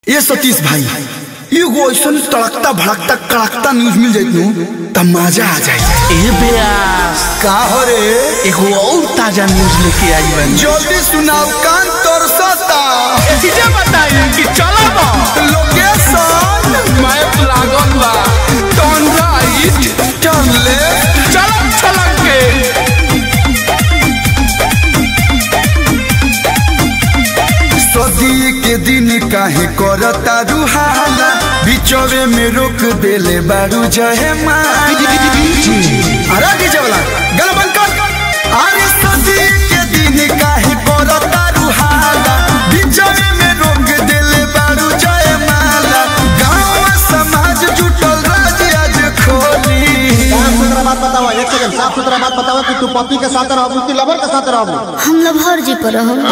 ये सतीश भाई एगो ऐसा तड़कता भड़कता कड़कता न्यूज मिल जाए तब मजा आ जाए। ए बेयास का हो रे एगो और ताजा न्यूज लेके आई बन। जल्दी सुनाओ कान तरसता। चीजें बताइए कि चला बा लोकेशन मैप लागल बा टर्न राइट टर्न लेफ्ट चलम छलक के सदी के दिन काहे करता रुहाला बिचवे में रोक देले बारू जहे माला। अरे डीजे वाला गल बंद कर। अरे सदी के दिन काहे करता रुहाला बिचवे में रोक देले बारू जहे माला। गांव समाज जुटल राज आज खोली। साफ सुथरा बात बताओ, एक सेकंड साफ सुथरा बात बताओ कि तू पति के साथ रहबू कि लवर के साथ रहबू? हम लवर जी पर रहब।